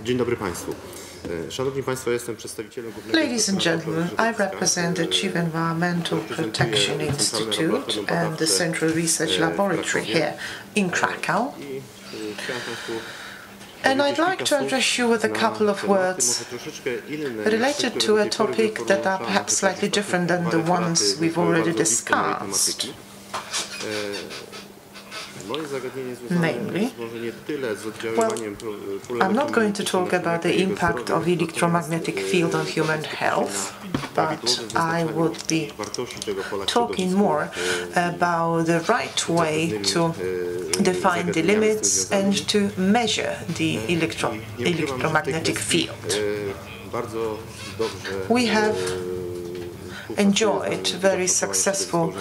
Dzień dobry Państwu. Szanowni Państwo, jestem przedstawicielem głównego... Ladies and gentlemen, I represent the Chief Environmental Protection Institute and the Central Research Laboratory here in Krakow. And I'd like to address you with a couple of words related to a topic that are perhaps slightly different than the ones we've already discussed. Namely, well, I'm not going to talk about the impact of the electromagnetic field on human health, but I would be talking more about the right way to define the limits and to measure the electromagnetic field. We have enjoyed very successful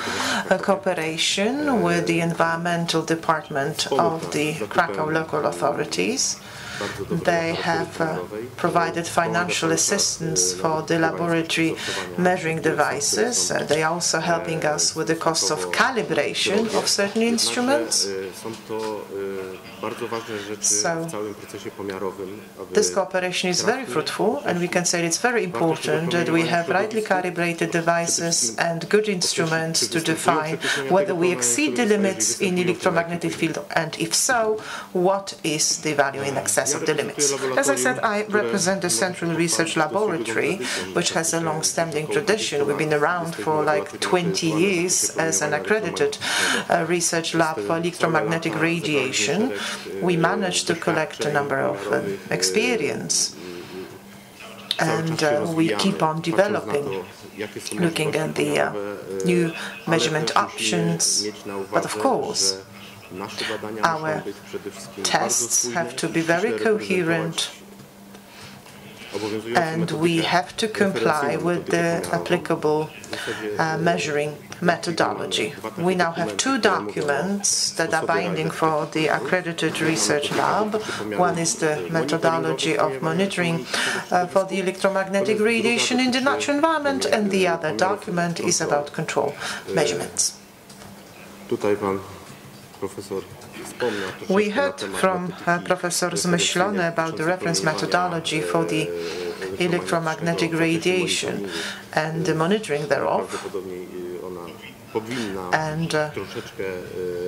cooperation with the Environmental Department of the Krakow local authorities. They have provided financial assistance for the laboratory measuring devices. They are also helping us with the cost of calibration of certain instruments. So this cooperation is very fruitful, and we can say it's very important that we have rightly calibrated devices and good instruments to define whether we exceed the limits in the electromagnetic field, and if so, what is the value in excess of the limits. As I said, I represent the Central Research Laboratory, which has a long-standing tradition. We've been around for like 20 years as an accredited research lab for electromagnetic radiation. We managed to collect a number of experience, and we keep on developing, looking at the new measurement options, but of course our tests have to be very coherent, and we have to comply with the applicable measuring methodology. We now have two documents that are binding for the accredited research lab. One is the methodology of monitoring for the electromagnetic radiation in the natural environment, and the other document is about control measurements. We heard from Professor Zmyślony about the reference methodology for the electromagnetic radiation and the monitoring thereof. And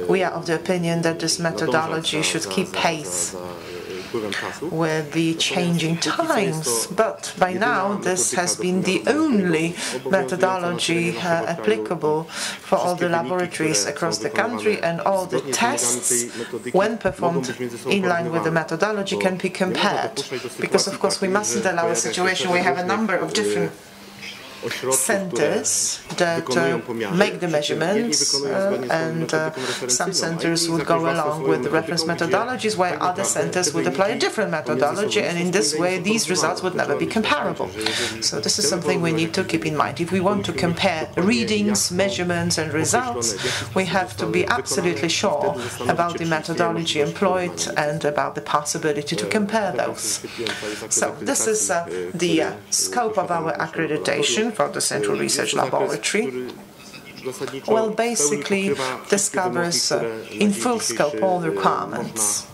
we are of the opinion that this methodology should keep pace with the changing times, but by now this has been the only methodology applicable for all the laboratories across the country, and all the tests, when performed in line with the methodology, can be compared, because of course we mustn't allow a situation where we have a number of different centers that make the measurements, and some centers would go along with the reference methodologies, while other centers would apply a different methodology, and in this way these results would never be comparable. So this is something we need to keep in mind. If we want to compare readings, measurements and results, we have to be absolutely sure about the methodology employed and about the possibility to compare those. So this is the scope of our accreditation for the Central Research Laboratory. Well, basically, this covers in full scope all the requirements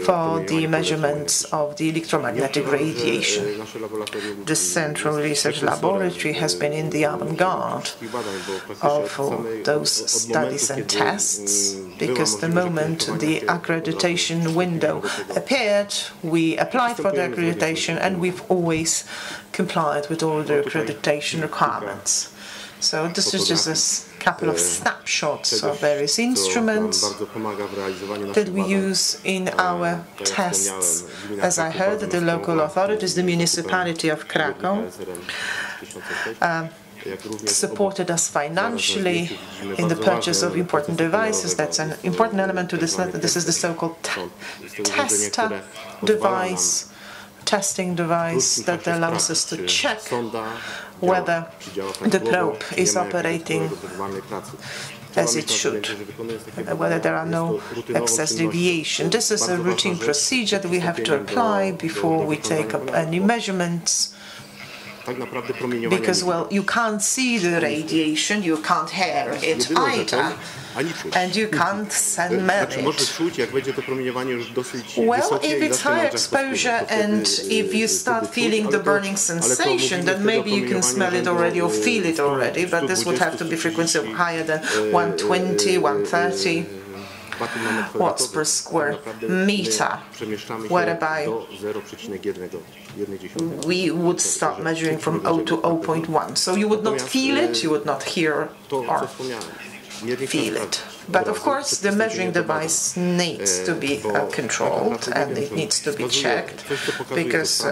for the measurements of the electromagnetic radiation. The Central Research Laboratory has been in the avant-garde of those studies and tests, because the moment the accreditation window appeared, we applied for the accreditation, and we've always complied with all the accreditation requirements. So this is just a couple of snapshots of various instruments that we use in our tests. As I heard, the local authorities, the municipality of Krakow, supported us financially in the purchase of important devices. That's an important element to this. This is the so-called tester device, testing device that allows us to check whether the probe is operating as it should, whether there are no excess deviation. This is a routine procedure that we have to apply before we take up any measurements. because, well, you can't see the radiation, you can't hear it either, and you can't smell it. Well, if it's high exposure and if you start feeling the burning sensation, then maybe you can smell it already or feel it already, but this would have to be frequency higher than 120, 130 watts per square meter, whereby we would start measuring from 0 to 0.1. So you would not feel it, you would not hear or feel it. But of course, the measuring device needs to be controlled and it needs to be checked because,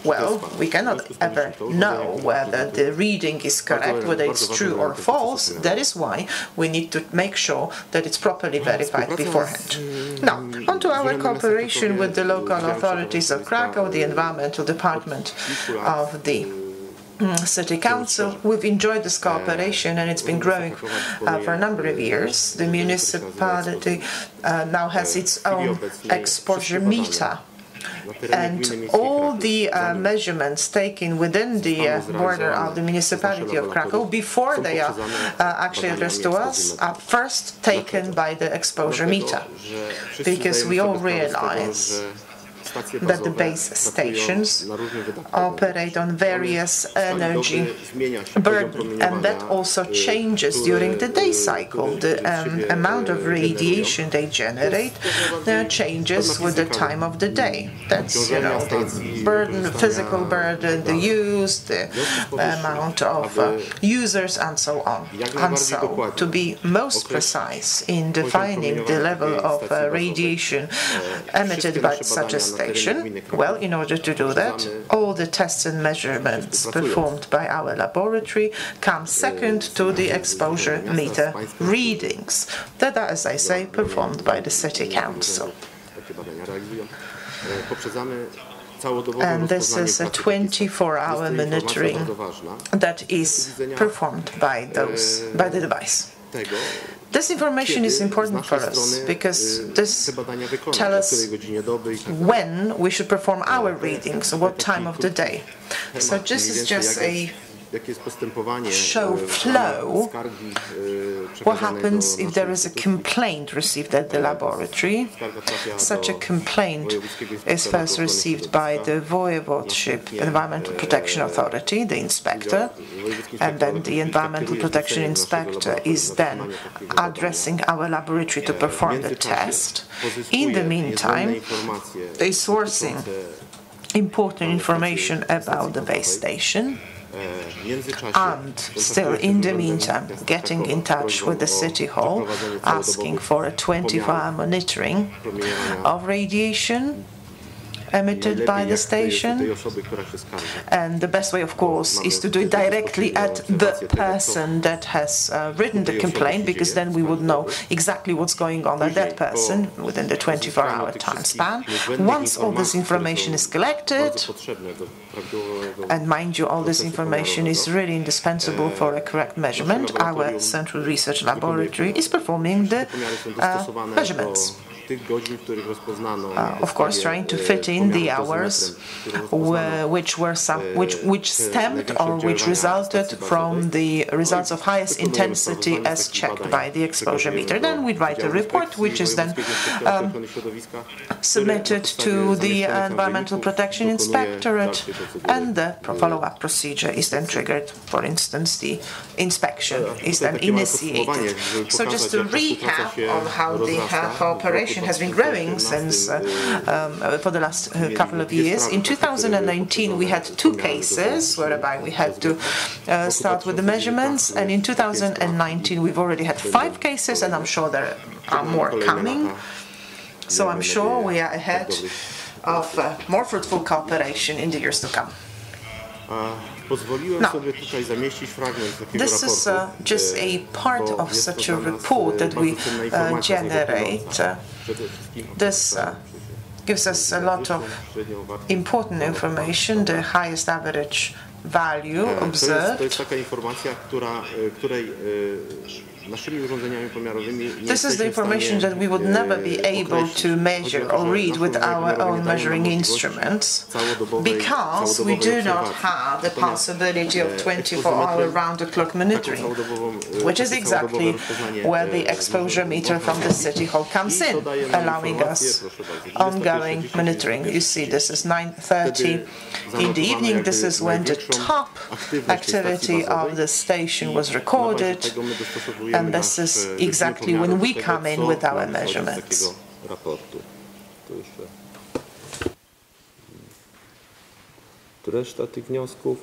well, we cannot ever know whether the reading is correct, whether it's true or false. That is why we need to make sure that it's properly verified beforehand. Now, on to our cooperation with the local authorities of Krakow, the Environmental Department of the City Council. We've enjoyed this cooperation and it's been growing for a number of years. The municipality now has its own exposure meter, and all the measurements taken within the border of the municipality of Krakow, before they are actually addressed to us, are first taken by the exposure meter, because we all realize that the base stations operate on various energy burden, and that also changes during the day cycle. The amount of radiation they generate changes with the time of the day. That's, you know, the burden, physical burden, the use, the amount of users, and so on. And so, to be most precise in defining the level of radiation emitted by such a station, well, in order to do that, all the tests and measurements performed by our laboratory come second to the exposure meter readings that are, as I say, performed by the City Council. And this is a 24-hour monitoring that is performed by the device. This information is important for us because this tells us when we should perform our readings, what time of the day. So this is just a show flow what happens if there is a complaint received at the laboratory. Such a complaint is first received by the Voivodeship Environmental Protection Authority, the inspector, and then the Environmental Protection Inspector is then addressing our laboratory to perform the test. In the meantime, they are sourcing important information about the base station, and still in the meantime getting in touch with the City Hall, asking for a 24-hour monitoring of radiation emitted by the station. And the best way, of course, is to do it directly at the person that has written the complaint, because then we would know exactly what's going on at that person within the 24-hour time span. Once all this information is collected, and mind you, all this information is really indispensable for a correct measurement, our Central Research Laboratory is performing the measurements. Of course, trying to fit in the hours which stemmed or which resulted from the results of highest intensity as checked by the exposure meter. Then we write a report, which is then submitted to the Environmental Protection Inspectorate, and the follow-up procedure is then triggered. For instance, the inspection is then initiated. So just to recap on how the cooperation has been growing since for the last couple of years. In 2019 we had 2 cases whereby we had to start with the measurements, and in 2019 we've already had 5 cases, and I'm sure there are more coming. So I'm sure we are ahead of more fruitful cooperation in the years to come. Now, this is just a part of such a report that we generate. This gives us a lot of important information, the highest average value observed. To jest taka informacja, której naszymi urządzeniami pomiarowymi nie This is the information that we would never be able to measure or read with our own measuring instruments, because we do not have the possibility of 24-hour round-the-clock monitoring, which is exactly where the exposure meter from the City Hall comes in, allowing us ongoing monitoring. You see, this is 9:30 in the evening. This is when the top activity of the station was recorded, and this is exactly when we come in with our measurements. Reszta tych wniosków.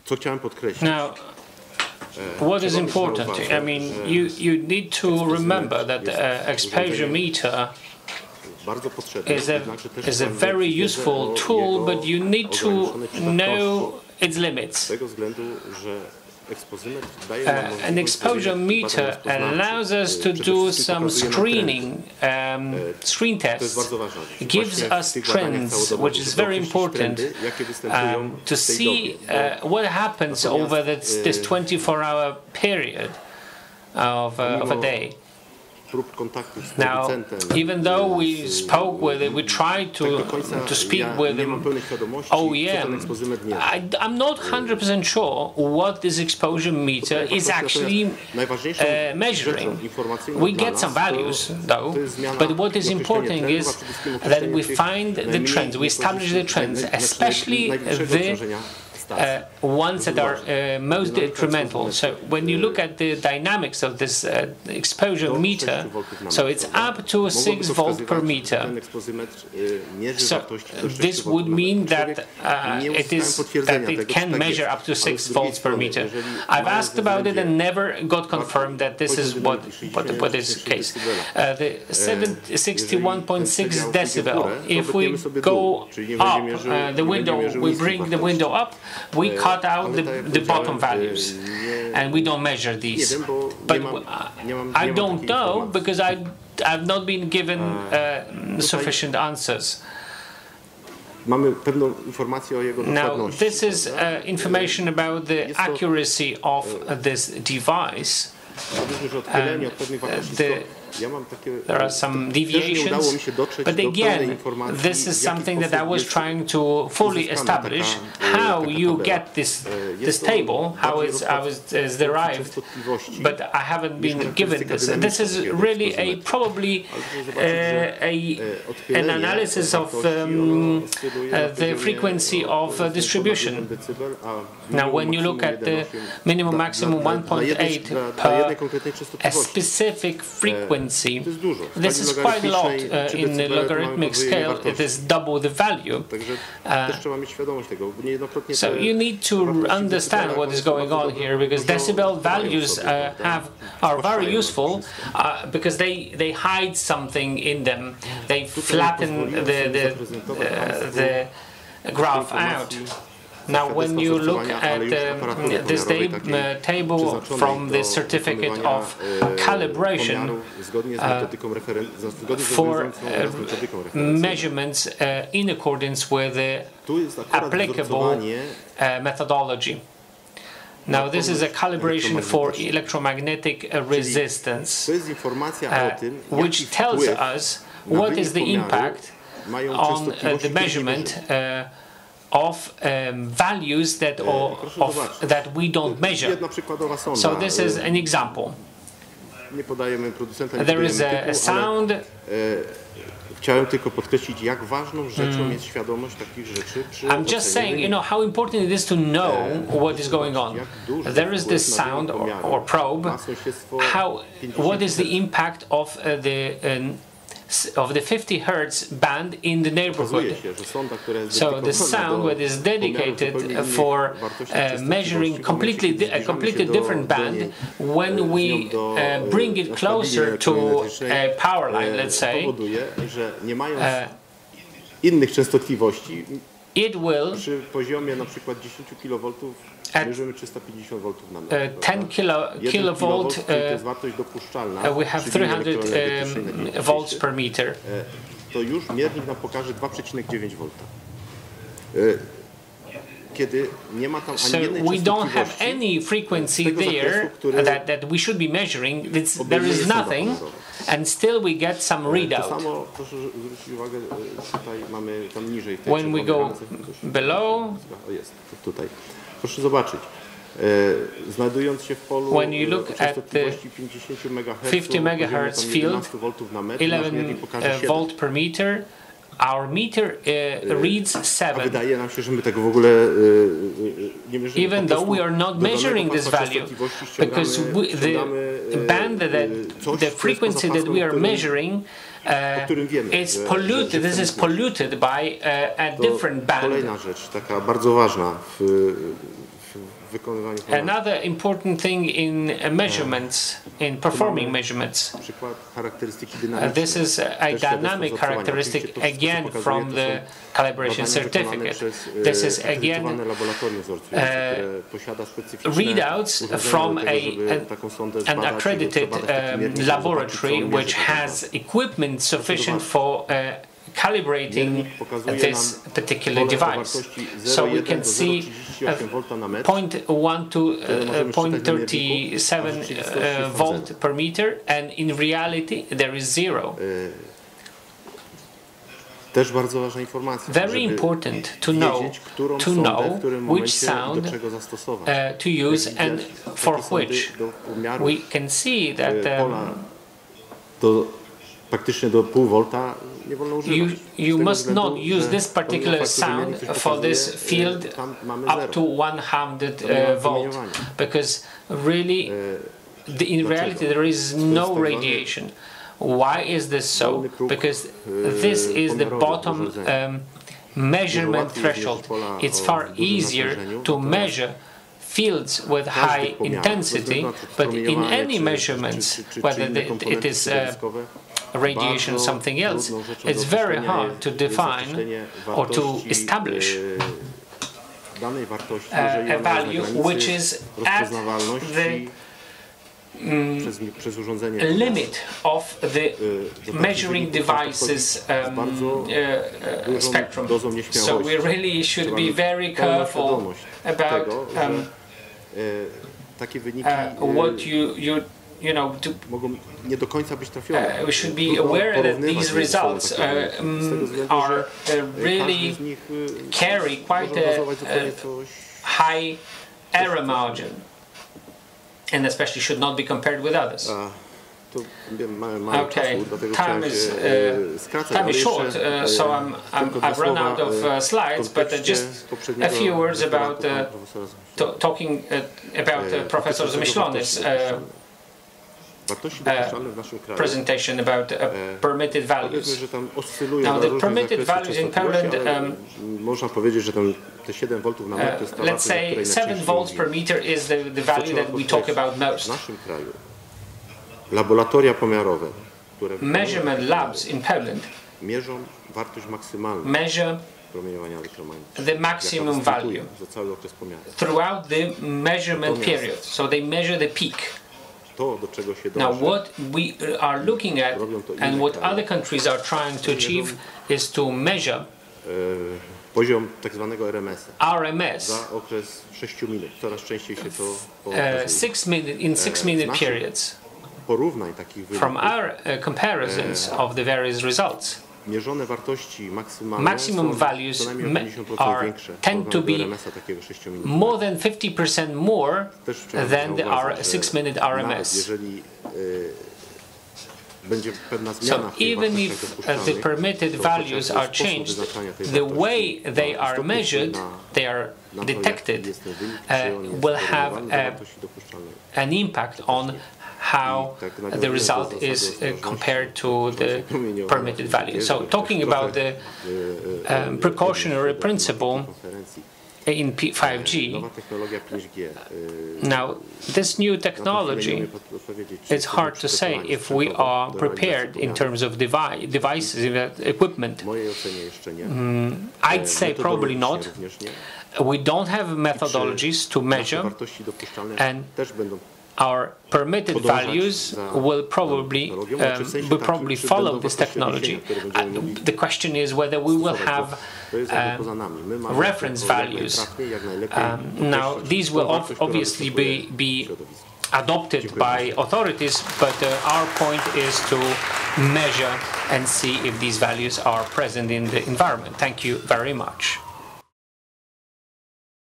Co chciałem podkreślić? Now, what is important? I mean, you need to remember that the exposure meter is a very useful tool, but you need to know its limits. An exposure meter allows us to do some screen tests. It gives us trends, which is very important to see what happens over this 24-hour period of a day. Now, even though we spoke with it, we tried to speak with the OEM, I'm not 100% sure what this exposure meter is actually measuring. We get some values, though, but what is important is that we find the trends, we establish the trends, especially the ones that are most detrimental. So when you look at the dynamics of this exposure meter, so it's up to 6 volts per meter. So this would mean that it can measure up to 6 volts per meter. I've asked about it and never got confirmed that this is what is the case. The 61.6 decibel. If we go up the window, we bring the window up, we cut out the bottom values, and we don't measure these. But I don't know, because I've not been given sufficient answers. Now, this is information about the accuracy of this device. There are some deviations, but again, this is something that I was trying to fully establish, how you get this table, how it's derived, but I haven't been given this. And this is really probably an analysis of the frequency of distribution. Now, when you look at the minimum maximum 1.8 per a specific frequency, this is quite a lot in the logarithmic scale. It is double the value. So you need to understand what is going on here, because decibel values are very useful because they hide something in them. They flatten the graph out. Now, when you look at this table from the certificate of calibration for measurements in accordance with the applicable methodology. Now, this is a calibration for electromagnetic resistance, which tells us what is the impact on the measurement of values that we don't measure. So this is an example. There is a sound. I'm just saying, how important it is to know what is going on. There is this sound or probe. What is the impact of the 50 hertz band in the neighborhood? So the sound that is dedicated for measuring a completely different band, when we bring it closer to a power line, let's say, it will at 10 kilovolt, we have 300 volts per meter. So we don't have any frequency there that we should be measuring. There is nothing, and still we get some readout. When we go below, when you look at the 50 megahertz field, 11 volt per meter, our meter reads 7. Even though we are not measuring this value, because the band, the frequency that we are measuring is polluted. This is polluted by a different band. Another important thing in measurements, in performing measurements, this is a dynamic characteristic again from the calibration certificate. This is again readouts from an accredited laboratory which has equipment sufficient for calibrating this particular device. So we can see 0.1 to 0.37 volt per meter, and in reality there is 0. Very important to know which sound to use and for which. We can see that you must not use this particular sound for this field up to 100 volt, because really, in reality, there is no radiation. Why is this so? Because this is the bottom measurement threshold. It's far easier to measure fields with high intensity, but in any measurements, whether it is radiation or something else, it's very hard to define or to establish a value which is at the limit of the measuring device's spectrum. So we really should be very careful about what we should be aware that these results are really carry quite a high error margin, and especially should not be compared with others. Okay, time is short, so I've run out of slides, but just a few words about talking about Professor Zmyślony's presentation about permitted values. Now, the permitted values in Poland, let's say 7 volts per meter is the value that we talk about most. Measurement labs in Poland measure the maximum value throughout the measurement period. So they measure the peak. Now, what we are looking at and what other countries are trying to achieve is to measure RMS in 6-minute periods. From our comparisons of the various results, maximum values tend to be more than 50% more than the 6-minute RMS. So even if the permitted values are changed, the way they are measured, they are detected, will have an impact on how the result is compared to the permitted value. So talking about the precautionary principle in 5G, now this new technology, it's hard to say if we are prepared in terms of devices, equipment. I'd say probably not. We don't have methodologies to measure, and our permitted values will probably follow this technology. The question is whether we will have reference values. Now, these will obviously be adopted by authorities, but our point is to measure and see if these values are present in the environment. Thank you very much.